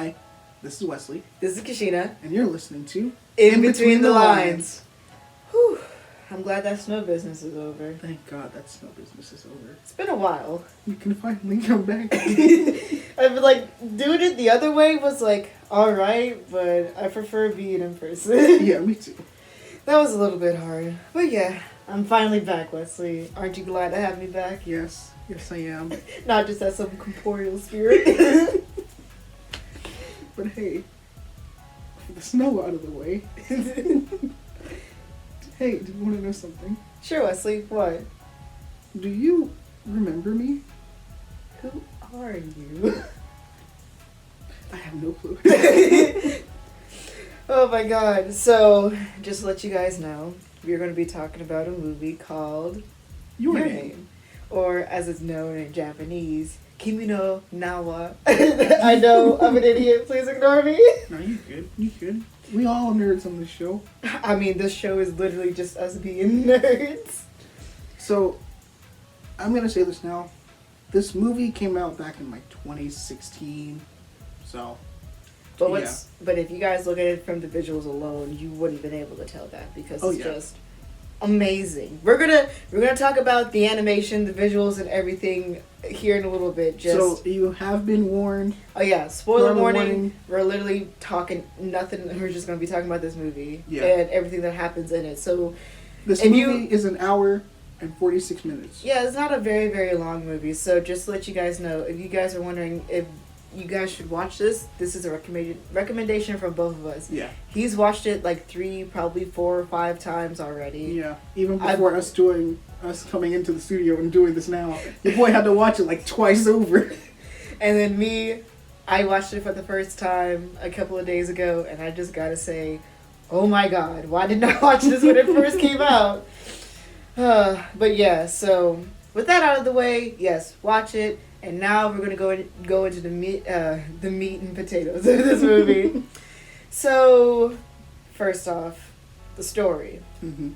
Hi, this is Wesley. This is Kashina. And you're listening to In Between the Lines. Whew. I'm glad that snow business is over. Thank God that snow business is over. It's been a while. You can finally come back. I've been like, doing it the other way was like, alright, but I prefer being in person. Yeah, me too. That was a little bit hard. But yeah, I'm finally back, Wesley. Aren't you glad to have me back? Yes, I am. Not just as some corporeal spirit. But hey, with the snow out of the way. Hey, do you want to know something? Sure, Wesley. What? Do you remember me? Who are you? I have no clue. Oh my god. So, just to let you guys know, we're going to be talking about a movie called Your Name. Or as it's known in Japanese, Kimi no Nawa. I know, I'm an idiot. Please ignore me. No, you good. You good. We all nerds on this show. I mean, this show is literally just us being nerds. So, I'm going to say this now. This movie came out back in like 2016. So, But if you guys look at it from the visuals alone, you wouldn't have been able to tell that because it's just amazing. We're gonna talk about the animation, the visuals, and everything here in a little bit. So you have been warned. Oh yeah, spoiler warning. We're literally talking nothing. We're just gonna be talking about this movie and everything that happens in it. So this movie is an hour and 46 minutes. Yeah, it's not a very, very long movie. So just to let you guys know, if you guys are wondering if you guys should watch this is a recommendation from both of us. Yeah. He's watched it like 3, probably 4 or 5 times already. Yeah. Even before us coming into the studio and doing this now, your boy had to watch it like twice over. And then me, I watched it for the first time a couple of days ago, and I just gotta say, oh my god, why didn't I watch this when it first came out? But yeah, so with that out of the way, yes, watch it. And now we're gonna go into the meat and potatoes of this movie. So, first off, the story. Mm-hmm.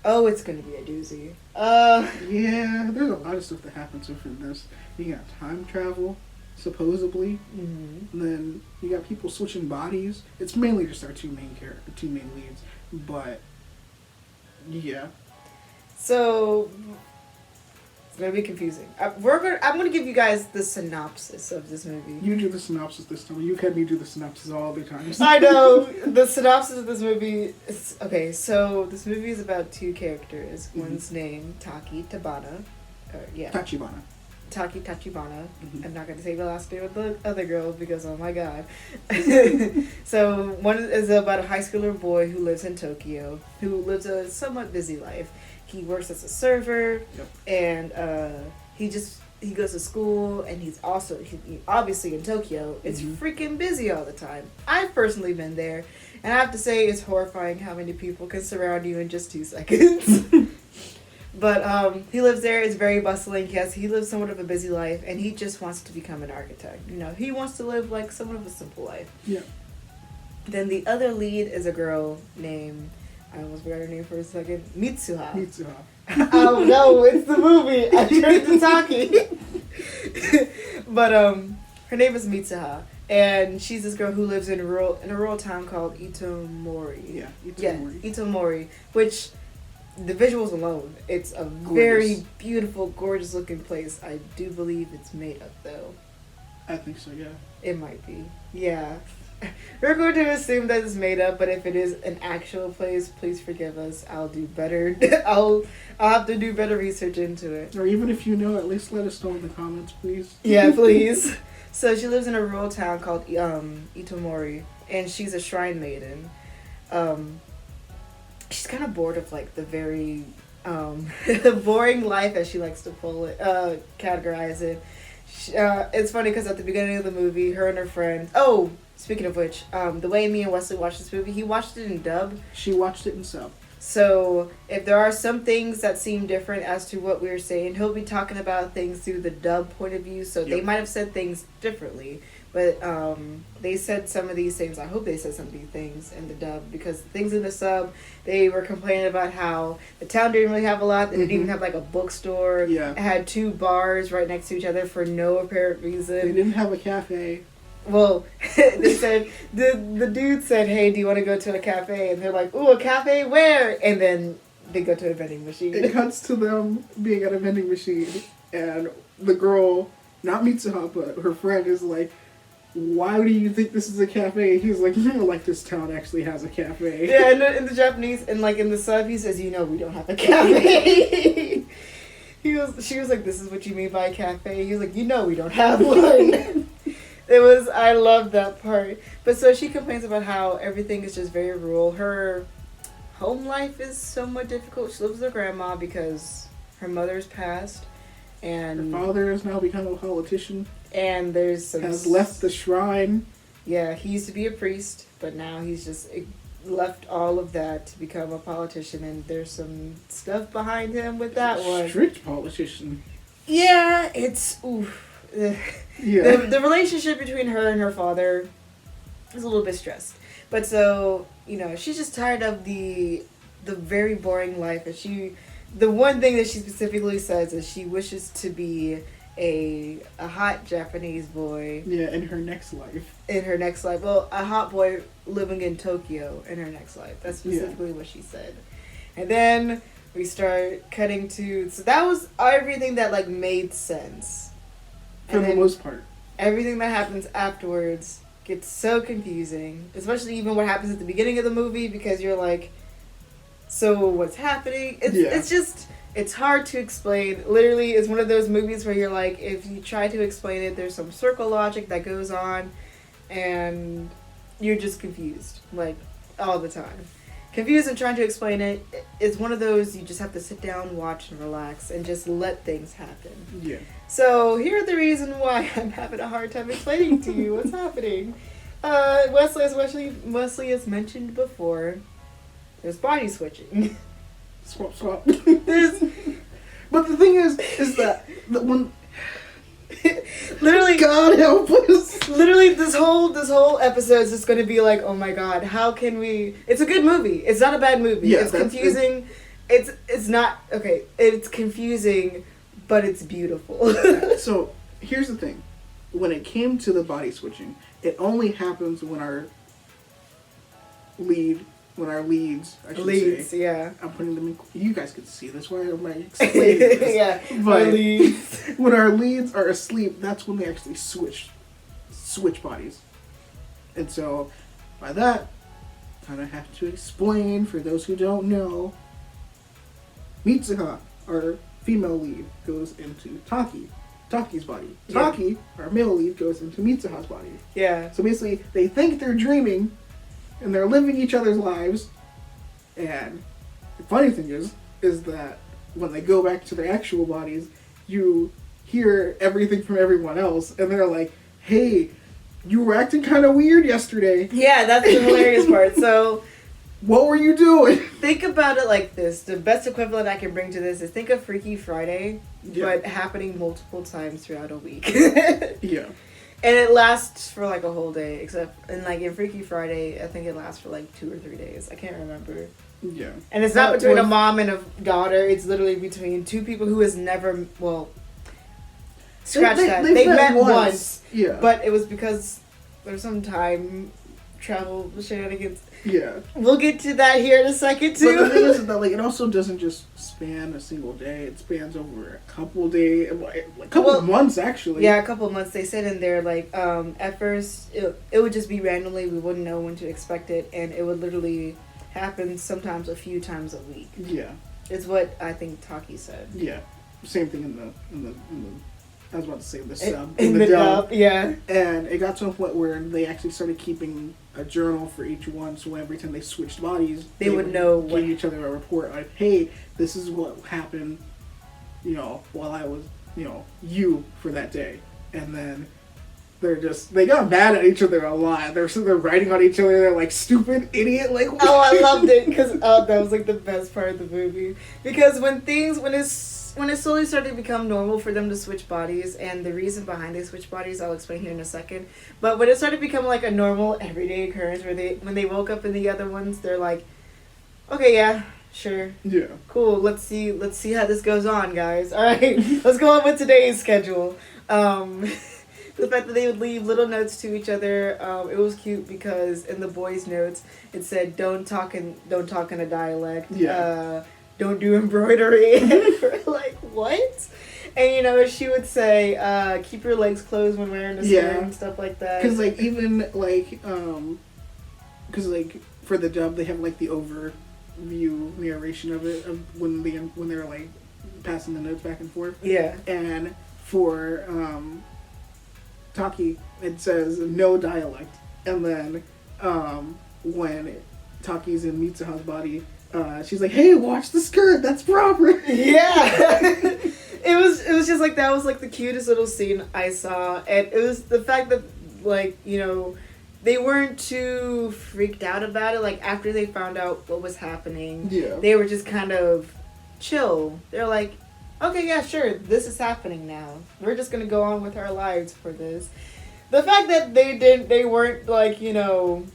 Oh, it's gonna be a doozy. Yeah, there's a lot of stuff that happens within this. You got time travel, supposedly. Mm-hmm. And then you got people switching bodies. It's mainly just our two main leads, but yeah. So. It's gonna be confusing. I'm gonna give you guys the synopsis of this movie. You do the synopsis this time. You had me do the synopsis all the time. I know the synopsis of this movie. Okay, so this movie is about 2 characters. Mm-hmm. One's named Taki Tabana. Tachibana. Taki Tachibana. Mm-hmm. I'm not gonna say the last name of the other girl because oh my god. So one is about a high schooler boy who lives in Tokyo, who lives a somewhat busy life. He works as a server, and he goes to school, and he's obviously in Tokyo. It's freaking busy all the time. I've personally been there, and I have to say it's horrifying how many people can surround you in just 2 seconds. But he lives there. It's very bustling. Yes, he lives somewhat of a busy life, and he just wants to become an architect. You know, he wants to live like somewhat of a simple life. Yeah. Then the other lead is a girl named, I almost forgot her name for a second, Mitsuha. Oh no, it's the movie. I turned to talking. But her name is Mitsuha, and she's this girl who lives in a rural town called Itomori. Yeah, Itomori. Yeah, Itomori, which the visuals alone, it's a very beautiful, gorgeous looking place. I do believe it's made up though. I think so, yeah. It might be. Yeah. We're going to assume that it's made up, but if it is an actual place, please forgive us. I'll do better. I'll have to do better research into it. Or even if you know, at least let us know in the comments, please. Yeah, please. So she lives in a rural town called Itomori, and she's a shrine maiden. She's kind of bored of like the very boring life, as she likes to categorize it. It's funny because at the beginning of the movie, her and her friend. Oh, speaking of which, the way me and Wesley watched this movie, he watched it in dub. She watched it in sub. So if there are some things that seem different as to what we were saying, he'll be talking about things through the dub point of view. So they might have said things differently, but they said some of these things. I hope they said some of these things in the dub, because things in the sub, they were complaining about how the town didn't really have a lot. They didn't even have like a bookstore. Yeah. It had 2 bars right next to each other for no apparent reason. They didn't have a cafe. Well, they said the dude said, "Hey, do you want to go to a cafe?" And they're like, "Ooh, a cafe where?" And then they go to a vending machine. It cuts to them being at a vending machine, and the girl, not Mitsuha, but her friend is like, "Why do you think this is a cafe?" He's like, "Like this town actually has a cafe." Yeah, in the Japanese, and like in the sub, he says, "We don't have a cafe." She was like, "This is what you mean by a cafe?" He was like, we don't have one." I love that part. But so she complains about how everything is just very rural. Her home life is somewhat difficult. She lives with her grandma because her mother's passed. And her father has now become a politician. And there's some... Has left the shrine. Yeah, he used to be a priest, but now he's just left all of that to become a politician. And there's some stuff behind him with that one. Strict politician. Yeah, it's... Oof. Yeah. The relationship between her and her father is a little bit stressed. But so, she's just tired of the very boring life. And the one thing that she specifically says is she wishes to be a hot Japanese boy. Yeah, in her next life. In her next life. Well, a hot boy living in Tokyo in her next life. That's specifically what she said. And then we start cutting to... So that was everything that, made sense. For the most part. Everything that happens afterwards gets so confusing. Especially even what happens at the beginning of the movie, because you're like, so what's happening? It's just, it's hard to explain. Literally, it's one of those movies where you're like, if you try to explain it, there's some circle logic that goes on, and you're just confused, all the time. Confused and trying to explain it. It's one of those you just have to sit down, watch, and relax, and just let things happen. Yeah. So here are the reason why I'm having a hard time explaining to you what's happening. Wesley has mentioned before, there's body switching. Swap. But the thing is that when literally, God help us. Literally, this whole episode is just going to be like, oh my God, how can we? It's a good movie. It's not a bad movie. Yeah, it's confusing. It's not okay. It's confusing, but it's beautiful. So here's the thing: when it came to the body switching, it only happens when our leads, I should say. Yeah. I'm putting them in. You guys can see this. Why am I explaining this? Yeah. But our leads. When our leads are asleep, that's when they actually switch bodies. And so, by that, kind of have to explain for those who don't know. Mitsuha, our female lead, goes into Taki's body. Taki, our male lead, goes into Mitsuha's body. Yeah. So basically, they think they're dreaming, and they're living each other's lives. And the funny thing is that when they go back to their actual bodies, you hear everything from everyone else, and they're like, "Hey, you were acting kind of weird yesterday." Yeah, that's the hilarious part. So, what were you doing? Think about it like this. The best equivalent I can bring to this is think of Freaky Friday, but happening multiple times throughout a week. Yeah. And it lasts for a whole day, except in Freaky Friday, I think it lasts for 2 or 3 days. I can't remember. Yeah. And it's not between a mom and a daughter. It's literally between two people who has never, scratch that. They met once. Yeah. But it was because there's some time travel shenanigans. Yeah. We'll get to that here in a second, too. But the thing is that, it also doesn't just span a single day. It spans over a couple days, a couple of months, actually. Yeah, a couple of months. They said in there, at first, it would just be randomly. We wouldn't know when to expect it. And it would literally happen sometimes a few times a week. Yeah. Is what I think Taki said. Yeah. Same thing in the I was about to say the sub. In the dub, yeah. And it got to a point where they actually started keeping a journal for each one, so every time they switched bodies, they would know give each other a report like, "Hey, this is what happened, while I was, you for that day." And then they got mad at each other a lot. They're writing on each other. They're like, "Stupid idiot!" Oh, I loved it because that was the best part of the movie. Because when it slowly started to become normal for them to switch bodies, and the reason behind they switch bodies, I'll explain here in a second. But when it started to become a normal everyday occurrence, where when they woke up in the other ones, they're like, "Okay, yeah, sure, yeah, cool. Let's see how this goes on, guys. All right, let's go on with today's schedule." The The fact that they would leave little notes to each other, it was cute because in the boys' notes it said don't talk in a dialect. Yeah. Don't do embroidery. And we're like, what? And you know, she would say, keep your legs closed when wearing a skirt and stuff like that. Because like even like because like for the dub they have like the overview narration of it of when they're like passing the notes back and forth. Yeah. And for Taki it says no dialect, and then when Taki's in Mitsuha's body, she's like, hey, watch the skirt, that's proper. Yeah. It was just like, that was like the cutest little scene I saw, and it was the fact that like, you know, they weren't too freaked out about it. Like after they found out what was happening, they were just kind of chill. They're like, okay, yeah, sure, this is happening now. We're just gonna go on with our lives for this. The fact that they weren't like, you know,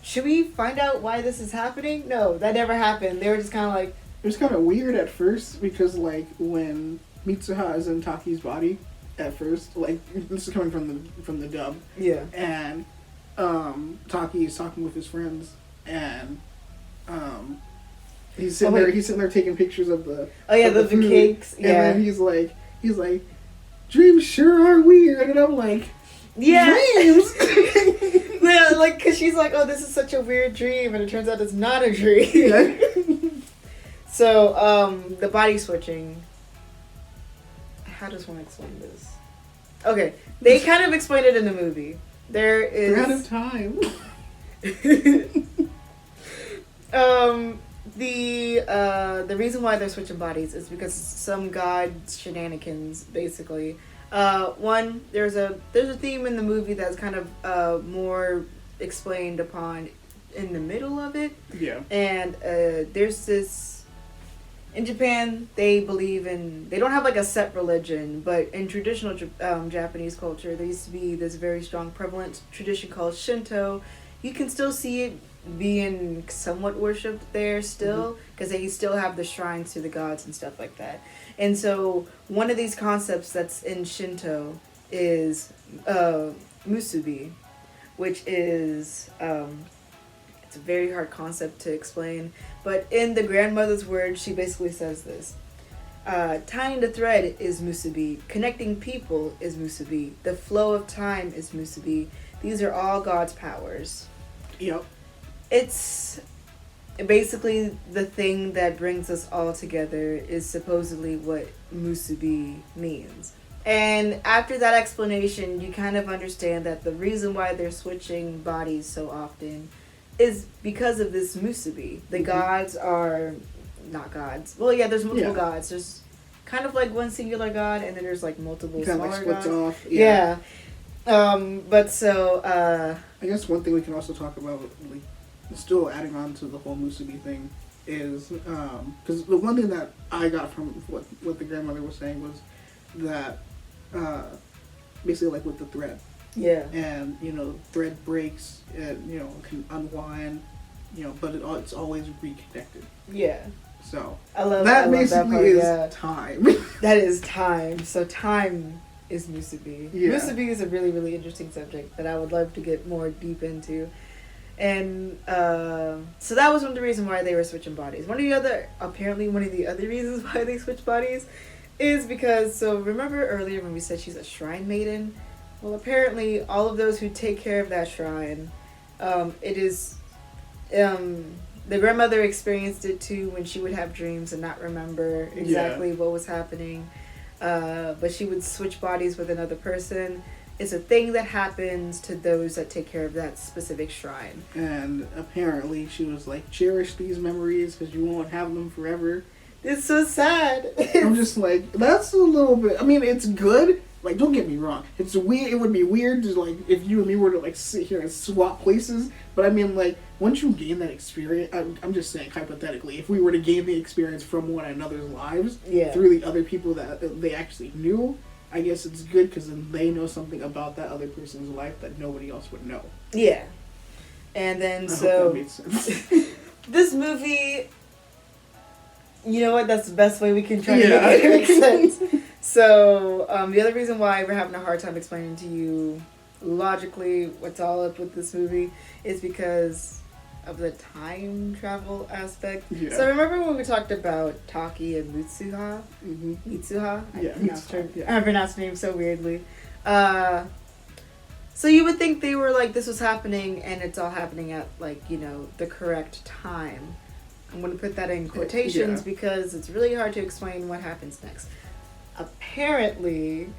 should we find out why this is happening? No, that never happened. They were just kind of like. It was kind of weird at first because like when Mitsuha is in Taki's body at first, like this is coming from the dub. Yeah. And Taki is talking with his friends, and he's sitting there taking pictures of the the cakes. Yeah. And then he's like dreams sure are weird, and I'm like, dreams. Yeah, like because she's like, oh, this is such a weird dream, and it turns out it's not a dream. Yeah. So the body switching. How does one explain this? Okay, they kind of explain it in the movie. There is. We're out of time. The reason why they're switching bodies is because some god shenanigans, basically. One, there's a theme in the movie that's kind of more explained upon in the middle of it. Yeah. And there's this. In Japan, they don't have like a set religion, but in traditional Japanese culture, there used to be this very strong prevalent tradition called Shinto. You can still see it being somewhat worshipped there still, because they still have the shrines to the gods and stuff like that. And so one of these concepts that's in Shinto is musubi, which is it's a very hard concept to explain, but in the grandmother's words, she basically says this. Tying the thread is musubi. Connecting people is musubi. The flow of time is musubi. These are all God's powers. Yep. It's basically the thing that brings us all together is supposedly what musubi means. And after that explanation, you kind of understand that the reason why they're switching bodies so often is because of this musubi. The gods are not gods. Well, yeah, there's multiple gods. There's kind of like one singular god, and then there's like multiple smaller like splits gods. off. Yeah. But so I guess one thing we can also talk about, like, still adding on to the whole musubi thing, is because the one thing that I got from what the grandmother was saying was that basically like with the thread. Yeah. And, you know, thread breaks, and, you know, can unwind, you know, but it's always reconnected. Yeah. So I love that. Basically that part, is time. That is time. So time is musubi. Yeah. Musubi is a really, really interesting subject that I would love to get more deep into. And so that was one of the reasons why they were switching bodies. One of the other reasons why they switched bodies is because, so remember earlier when we said she's a shrine maiden? Well, apparently all of those who take care of that shrine, it is, the grandmother experienced it too when she would have dreams and not remember exactly what was happening. But she would switch bodies with another person. It's a thing that happens to those that take care of that specific shrine. And apparently she was like, cherish these memories because you won't have them forever. It's so sad. I'm just like, that's a little bit, I mean, it's good. Like, don't get me wrong. It's weird. It would be weird to, like, if you and me were to, like, sit here and swap places. But, I mean, like, once you gain that experience, I'm just saying, hypothetically, if we were to gain the experience from one another's lives through the other people that they actually knew, I guess it's good because then they know something about that other person's life that nobody else would know. Yeah. And then, I hope that made sense. This movie, you know what? That's the best way we can try to make it make sense. So, the other reason why we're having a hard time explaining to you logically what's all up with this movie is because of the time travel aspect. Yeah. So remember when we talked about Taki and Mitsuha? Mm-hmm. Mitsuha? Yeah, I pronounced her name so weirdly. So you would think they were like, this was happening and it's all happening at like, the correct time. I'm going to put that in quotations because it's really hard to explain what happens next. Apparently,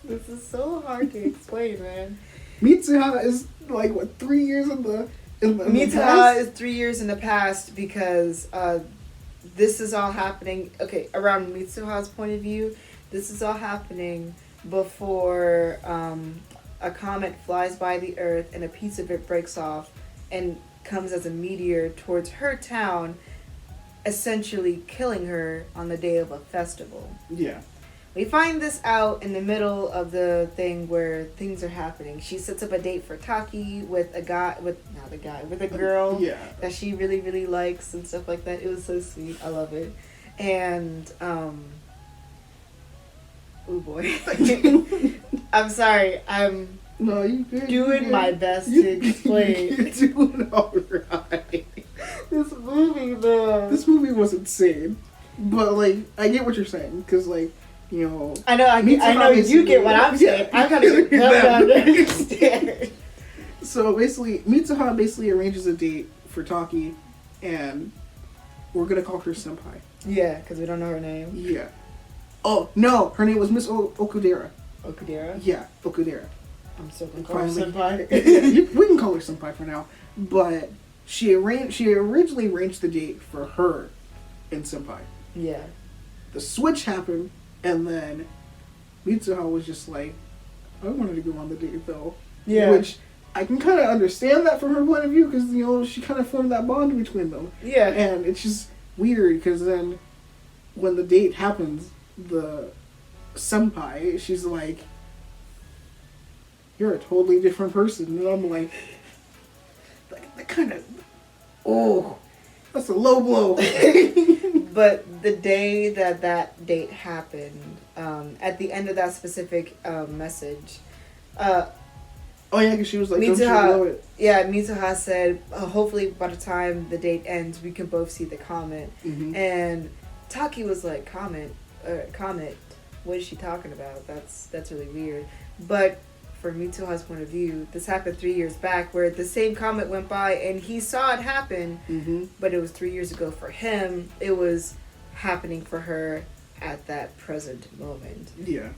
this is so hard to explain, man. Mitsuha is like what 3 years in the Mitsuha past? is 3 years in the past because this is all happening. Okay, around Mitsuha's point of view, this is all happening before a comet flies by the Earth and a piece of it breaks off and comes as a meteor towards her town, essentially killing her on the day of a festival. Yeah. We find this out in the middle of the thing where things are happening. She sets up a date for Taki with a girl that she really, really likes and stuff like that. It was so sweet. I love it. And, oh boy. I'm sorry. I'm doing my best to explain. You're doing alright. This movie, though. This movie was insane. But, like, I get what you're saying. Because, like, I know you get what I'm saying. Yeah. I'm kind of get to understand. So, basically, Mitsuha basically arranges a date for Taki. And we're going to call her Senpai. Yeah, because we don't know her name. Yeah. Oh, no. Her name was Miss Okudera. Okudera? Yeah, Okudera. I'm still going to call her Senpai. We can call her Senpai for now. But she originally arranged the date for her and Senpai. Yeah. The switch happened, and then Mitsuha was just like, I wanted to go on the date though. Yeah. Which I can kind of understand that from her point of view because, she kind of formed that bond between them. Yeah. And it's just weird because then when the date happens, the Senpai, she's like, you're a totally different person. And I'm like, that kind of, that's a low blow. But the day that date happened, at the end of that specific message, oh yeah, because she was like, don't you blow it. Yeah, Mitsuha said, hopefully by the time the date ends, we can both see the comet. Mm-hmm. And Taki was like, comet, what is she talking about? That's really weird. But for Mitsuha's point of view, this happened 3 years back where the same comet went by and he saw it happen, mm-hmm. but it was 3 years ago for him. It was happening for her at that present moment. Yeah.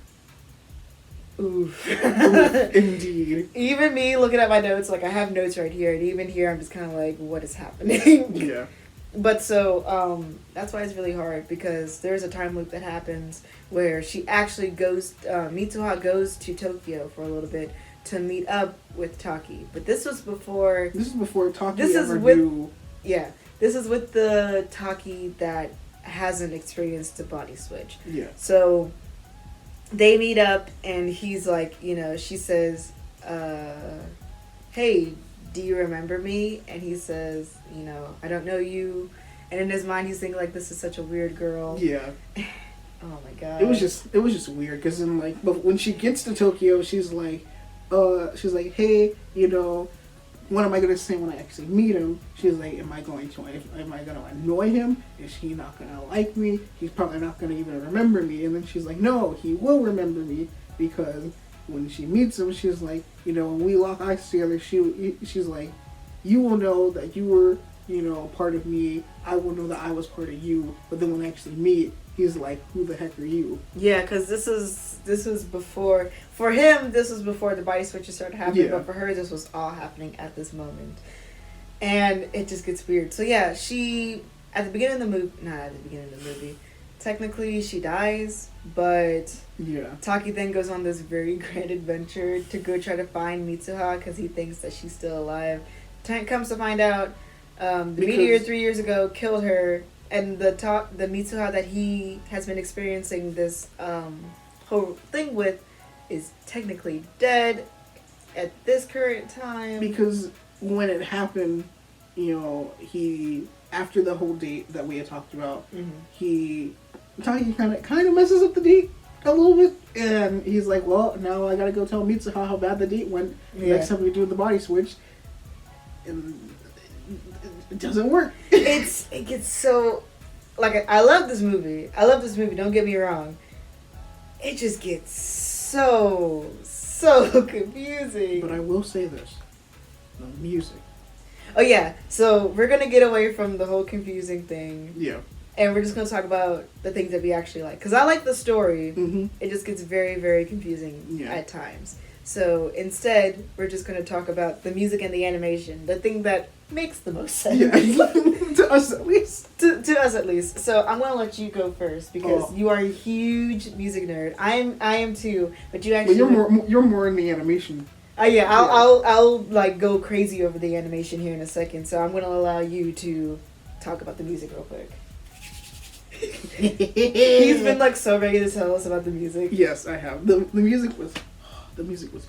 Oof. Indeed. Even me looking at my notes, like I have notes right here, and even here I'm just kind of like, what is happening? Yeah. But so, that's why it's really hard, because there's a time loop that happens where she actually goes, Mitsuha goes to Tokyo for a little bit to meet up with Taki. But this was before... This is before Taki this ever is with, knew... Yeah. This is with the Taki that hasn't experienced the body switch. Yeah. So, they meet up, and he's like, she says, hey, do you remember me? And he says, I don't know you. And in his mind, he's thinking like, this is such a weird girl. Yeah. Oh my god. It was just weird because then but when she gets to Tokyo, she's like, hey, what am I gonna say when I actually meet him? She's like, am I gonna annoy him? Is he not gonna like me? He's probably not gonna even remember me. And then she's like, no, he will remember me, because when she meets him, she's like, when we lock eyes together, she's like, you will know that you were, part of me. I will know that I was part of you. But then when I actually meet, he's like, who the heck are you? Yeah, because this was before, for him, this was before the body switches started happening, Yeah. but for her, this was all happening at this moment. And it just gets weird. So yeah, she, at the beginning of the movie, not at the beginning of the movie, technically she dies, but Yeah. Taki then goes on this very grand adventure to go try to find Mitsuha because he thinks that she's still alive. Comes to find out, the meteor 3 years ago killed her, and the Mitsuha that he has been experiencing this whole thing with is technically dead at this current time. Because when it happened, he, after the whole date that we had talked about, Mm-hmm. Taki kind of messes up the date a little bit, and he's like, well, now I gotta go tell Mitsuha how bad the date went next time we do the body switch. And it doesn't work. It gets so, like, I love this movie. Don't get me wrong. It just gets so confusing. But I will say this: the music. Oh yeah, so we're gonna get away from the whole confusing thing. Yeah. And we're just gonna talk about the things that we actually like. Cause I like the story. Mm-hmm. It just gets very, very confusing at times. So instead, we're just gonna talk about the music and the animation, the thing that makes the most sense. Yeah. To us at least. To us at least. So I'm gonna let you go first because you are a huge music nerd. I am too. But you actually. But you're more in the animation. Yeah. I'll like go crazy over the animation here in a second. So I'm gonna allow you to talk about the music real quick. He's been like so ready to tell us about the music. Yes, I have. The music was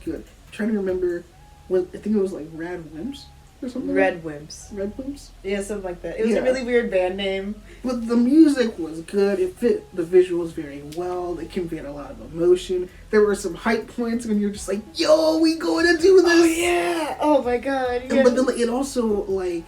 good. I'm trying to remember what I think it was like Rad Wimps or something. Red Wimps. Red Wimps? Yeah, something like that. It was a really weird band name. But the music was good. It fit the visuals very well. They conveyed a lot of emotion. There were some hype points when you're just like, yo, we going to do this. Oh yeah. Oh my god. Yeah. But then it also like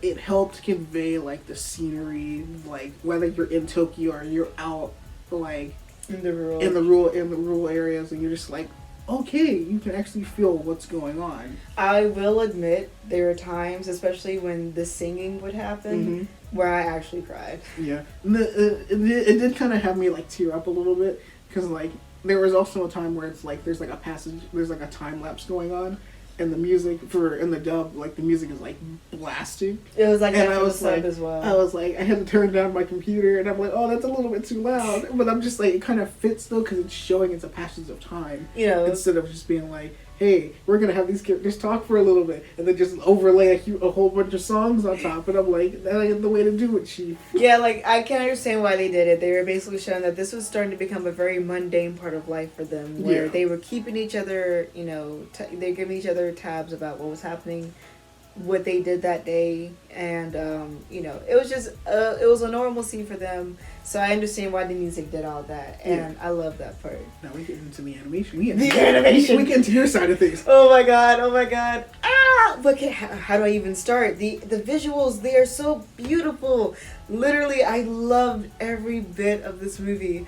it helped convey like the scenery, like whether you're in Tokyo or you're out like in the rural areas, and you're just like, okay, you can actually feel what's going on. I will admit there are times, especially when the singing would happen, where I actually cried. Yeah, it did kind of have me like tear up a little bit because like there was also a time where it's like there's like a time lapse going on. And the music in the dub, like the music is like blasting. It was like and that for the sub as well. I was like, I had to turn down my computer, and I'm like, oh, that's a little bit too loud. But I'm just like, it kind of fits though, because it's showing it's a passage of time. You know, instead of just being like, hey, we're gonna have these characters talk for a little bit, and then just overlay a whole bunch of songs on top. And I'm like, that ain't the way to do it, Chief. Yeah, like I can understand why they did it. They were basically showing that this was starting to become a very mundane part of life for them, where they were keeping each other, you know, they're giving each other tabs about what was happening, what they did that day, and you know, it was just it was a normalcy for them. So I understand why the music did all that, and I love that part. Now we get into the animation. We get into your side of things. Oh my god! Ah! Look at how do I even start? The visuals, they are so beautiful. Literally, I loved every bit of this movie.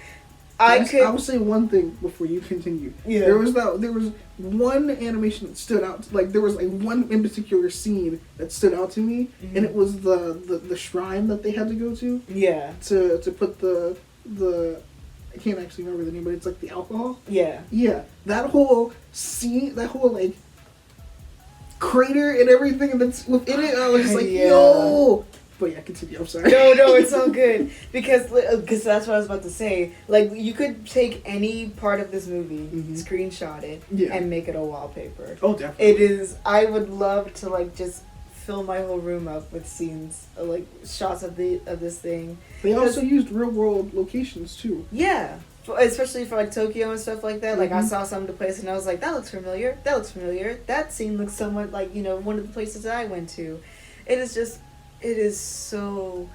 I will say one thing before you continue. Yeah. There was one animation that stood out. Like there was like one in particular scene that stood out to me, and it was the shrine that they had to go to. Yeah. To put the I can't actually remember the name, but it's like the alcohol. Yeah. Yeah. That whole scene, that whole like crater and everything that's within it, I was just like, yo. But yeah, continue. I'm sorry. No, it's all good because that's what I was about to say. Like, you could take any part of this movie, screenshot it, and make it a wallpaper. Oh, definitely. It is. I would love to like just fill my whole room up with scenes, like shots of this thing. They also used real world locations too. Yeah. Especially for like Tokyo and stuff like that. Like I saw some of the places and I was like, that looks familiar. That scene looks somewhat like, you know, one of the places that I went to. It is so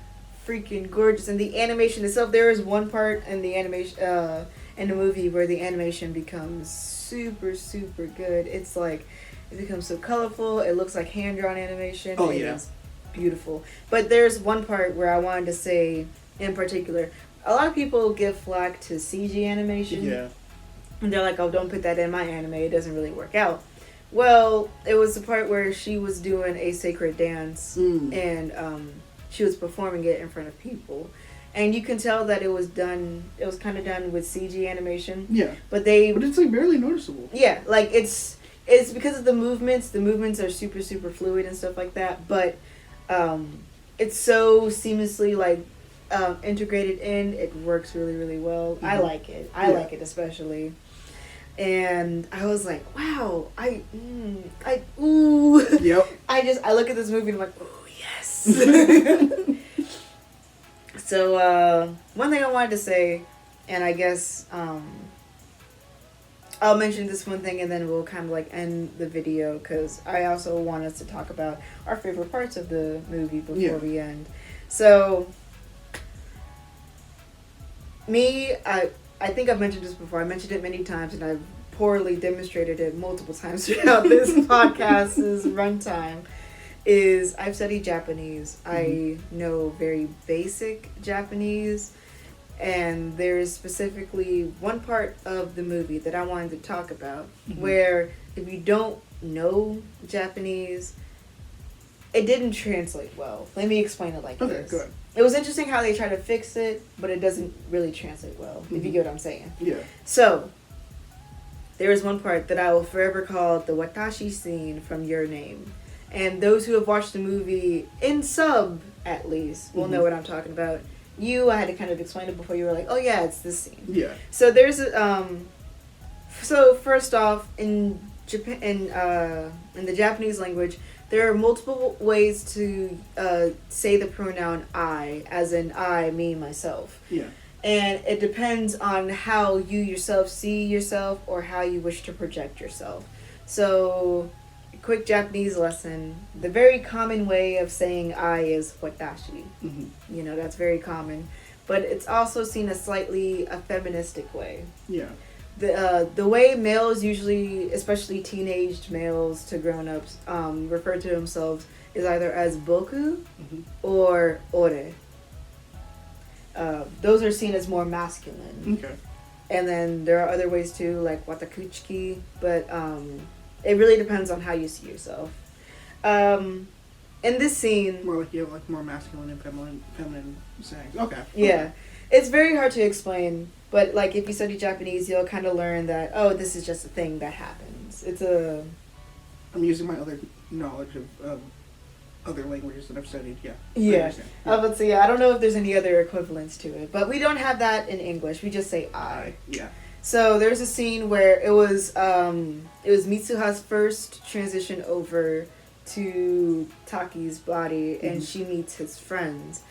freaking gorgeous, and the animation itself. There is one part in the animation, in the movie, where the animation becomes super, super good. It's like it becomes so colorful. It looks like hand drawn animation. Oh yeah, it's beautiful. But there's one part where I wanted to say, in particular, a lot of people give flack to CG animation. Yeah, and they're like, "Oh, don't put that in my anime. It doesn't really work out." Well, it was the part where she was doing a sacred dance, and she was performing it in front of people. And you can tell that it was kind of done with CG animation. Yeah. But it's like barely noticeable. Yeah, like it's because of the movements. The movements are super, super fluid and stuff like that. But it's so seamlessly like integrated in. It works really, really well. I like it. I like it especially. And I was like, wow, Yep. I look at this movie and I'm like, oh, yes. So, one thing I wanted to say, and I guess, I'll mention this one thing and then we'll kind of like end the video, because I also want us to talk about our favorite parts of the movie before we end. So, me, I I think I've mentioned this before. I mentioned it many times, and I've poorly demonstrated it multiple times throughout this podcast's runtime. Is I've studied Japanese. I know very basic Japanese, and there is specifically one part of the movie that I wanted to talk about where if you don't know Japanese, it didn't translate well. Let me explain it like this. Okay, good. It was interesting how they try to fix it, but it doesn't really translate well, if you get what I'm saying. Yeah. So, there is one part that I will forever call the Watashi scene from Your Name. And those who have watched the movie, in sub at least, will know what I'm talking about. I had to kind of explain it before you were like, oh yeah, it's this scene. Yeah. So there's so first off, in Japan, in the Japanese language, there are multiple ways to say the pronoun I, as in I, me, myself. Yeah. And it depends on how you yourself see yourself or how you wish to project yourself. So, quick Japanese lesson. The very common way of saying I is watashi. You know, that's very common. But it's also seen as slightly a feministic way. Yeah. The way males usually, especially teenaged males to grown-ups, refer to themselves is either as boku or ore. Those are seen as more masculine. Okay. And then there are other ways too, like watakuchiki, but it really depends on how you see yourself. In this scene... More like, like more masculine and feminine sayings. Okay. Yeah. It's very hard to explain, but like if you study Japanese, you'll kind of learn that, oh, this is just a thing that happens. I'm using my other knowledge of other languages that I've studied, yeah. Yeah. I don't know if there's any other equivalents to it, but we don't have that in English. We just say I. Yeah. So there's a scene where it was Mitsuha's first transition over to Taki's body, and she meets his friends.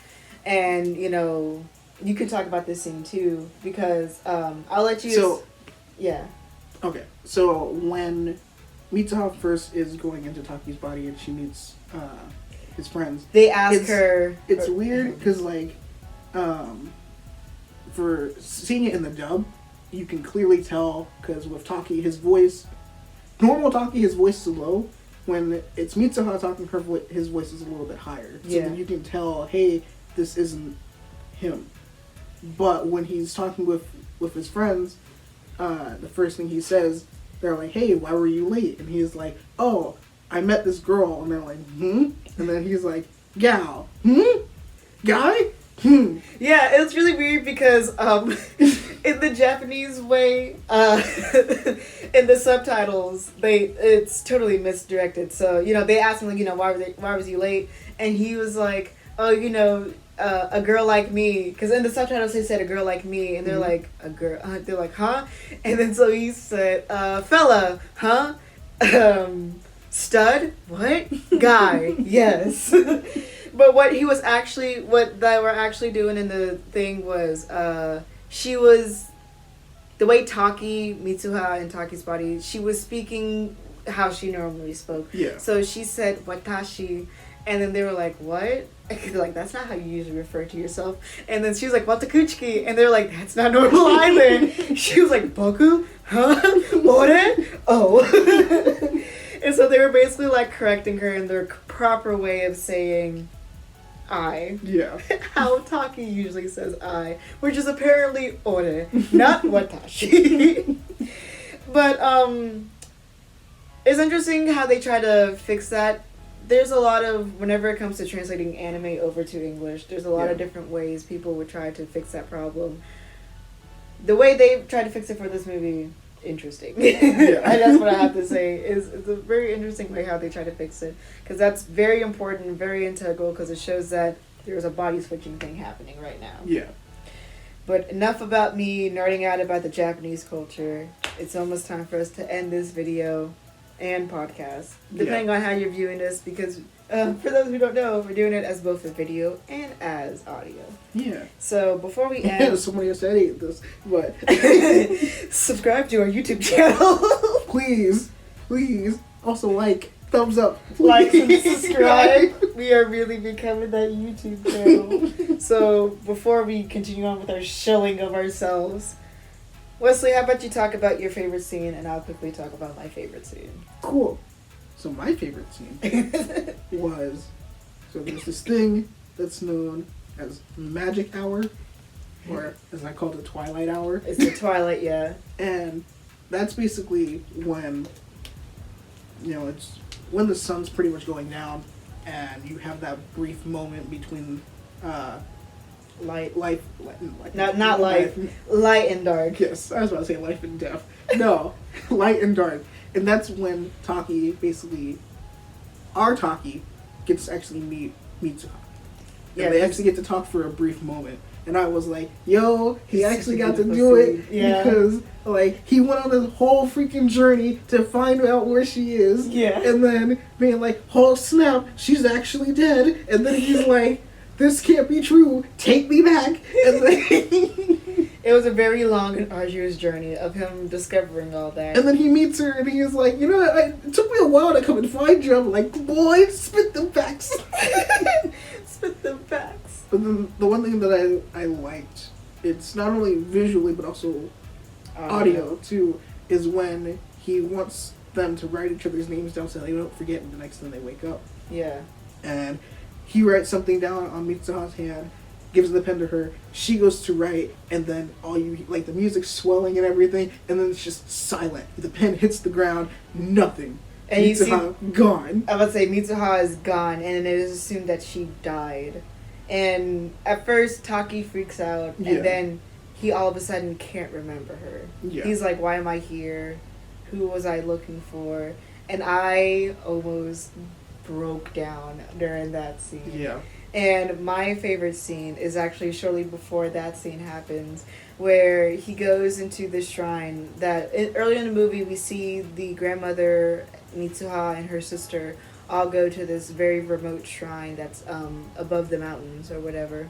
And, you know, you can talk about this scene too, because I'll let you... So... Yeah. Okay, so when Mitsuha first is going into Taki's body and she meets his friends... They ask her... It's weird, because, like, for seeing it in the dub, you can clearly tell, because with Taki, his voice... Normal Taki, his voice is low. When it's Mitsuha talking, his voice is a little bit higher. So then you can tell, hey, this isn't him. But when he's talking with his friends, the first thing he says, they're like, hey, why were you late? And he's like, oh, I met this girl. And they're like, And then he's like, gal. Guy? Yeah, it's really weird because in the Japanese way, in the subtitles, it's totally misdirected. So, you know, they asked him, like, you know, why was you late? And he was like, oh, you know, a girl like me. Because in the subtitles they said a girl like me, and they're like, a girl. They're like, huh? And then so he said, fella, huh? Stud? What? Guy? Yes. But what they were actually doing in the thing was, she was, the way Mitsuha and Taki's body, she was speaking how she normally spoke. Yeah. So she said, watashi, and then they were like, what? They're like, that's not how you usually refer to yourself. And then she was like, watakuchiki, and they're like, that's not normal either. She was like, boku? Huh? Ore? Oh. And so they were basically like correcting her in their proper way of saying I. Yeah. How Taki usually says I, which is apparently ore, not watashi. But it's interesting how they try to fix that. There's a lot of, whenever it comes to translating anime over to English, there's a lot of different ways people would try to fix that problem. The way they tried to fix it for this movie, interesting. That's what I have to say. It's a very interesting way how they try to fix it, because that's very important, very integral, because it shows that there's a body switching thing happening right now. Yeah. But enough about me nerding out about the Japanese culture. It's almost time for us to end this video and podcast, depending on how you're viewing this, because for those who don't know, we're doing it as both a video and as audio. Yeah. So before we end... Somebody else said hate this, but... subscribe to our YouTube channel. Please. Also thumbs up. Please. Like and subscribe. We are really becoming that YouTube channel. So before we continue on with our shilling of ourselves, Wesley, how about you talk about your favorite scene, and I'll quickly talk about my favorite scene. Cool. So my favorite scene was, so there's this thing that's known as Magic Hour, or as I call it, the Twilight Hour. It's the Twilight, yeah. And that's basically when, it's when the sun's pretty much going down, and you have that brief moment between Light. Not life. Light and dark. Yes, I was about to say life and death. No, light and dark. And that's when Taki, basically, our Taki, gets to actually meet Mitsuha. Yeah, And they actually get to talk for a brief moment. And I was like, yo, he actually got to do it because, he went on this whole freaking journey to find out where she is. Yeah. And then being like, oh snap, she's actually dead. And then he's like, this can't be true. Take me back. And then it was a very long and arduous journey of him discovering all that. And then he meets her and he's like, you know what, it took me a while to come and find you. I'm like, boy, spit them facts. Spit them facts. But then the one thing that I liked, it's not only visually but also audio too, is when he wants them to write each other's names down so they don't forget the next time they wake up. Yeah. And he writes something down on Mitsuha's hand, gives the pen to her, she goes to write, and then the music's swelling and everything, and then it's just silent. The pen hits the ground, nothing. And Mitsuha gone. I would say Mitsuha is gone, and it is assumed that she died. And at first, Taki freaks out, and then he all of a sudden can't remember her. Yeah. He's like, why am I here? Who was I looking for? And I almost broke down during that scene. Yeah. And my favorite scene is actually shortly before that scene happens, where he goes into the shrine that early in the movie we see the grandmother Mitsuha and her sister all go to this very remote shrine that's above the mountains or whatever,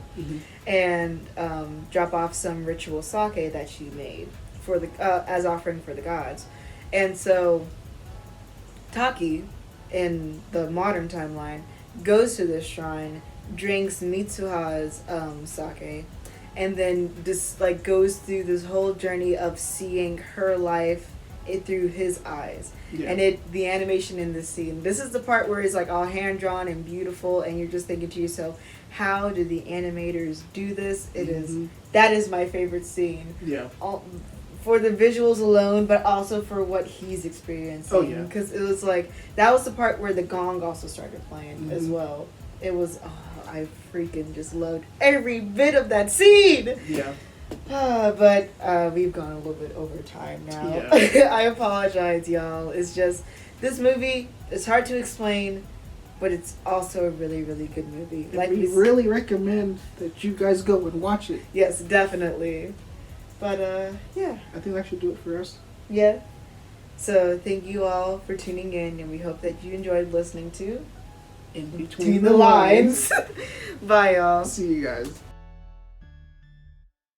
and drop off some ritual sake that she made for the as offering for the gods. And so Taki, in the modern timeline, goes to this shrine, drinks Mitsuha's sake, and then just goes through this whole journey of seeing her life through his eyes. Yeah. And the animation in this scene, this is the part where it's all hand drawn and beautiful, and you're just thinking to yourself, how did the animators do this? That is my favorite scene. Yeah. For the visuals alone, but also for what he's experiencing. Oh, yeah. Because it was that was the part where the gong also started playing as well. It was, I freaking just loved every bit of that scene! Yeah. But we've gone a little bit over time now. Yeah. I apologize, y'all. It's just, this movie is hard to explain, but it's also a really, really good movie. We really recommend that you guys go and watch it. Yes, definitely. But, yeah. I think that should do it for us. Yeah. So, thank you all for tuning in, and we hope that you enjoyed listening to In Between the Lines. Bye, y'all. See you guys.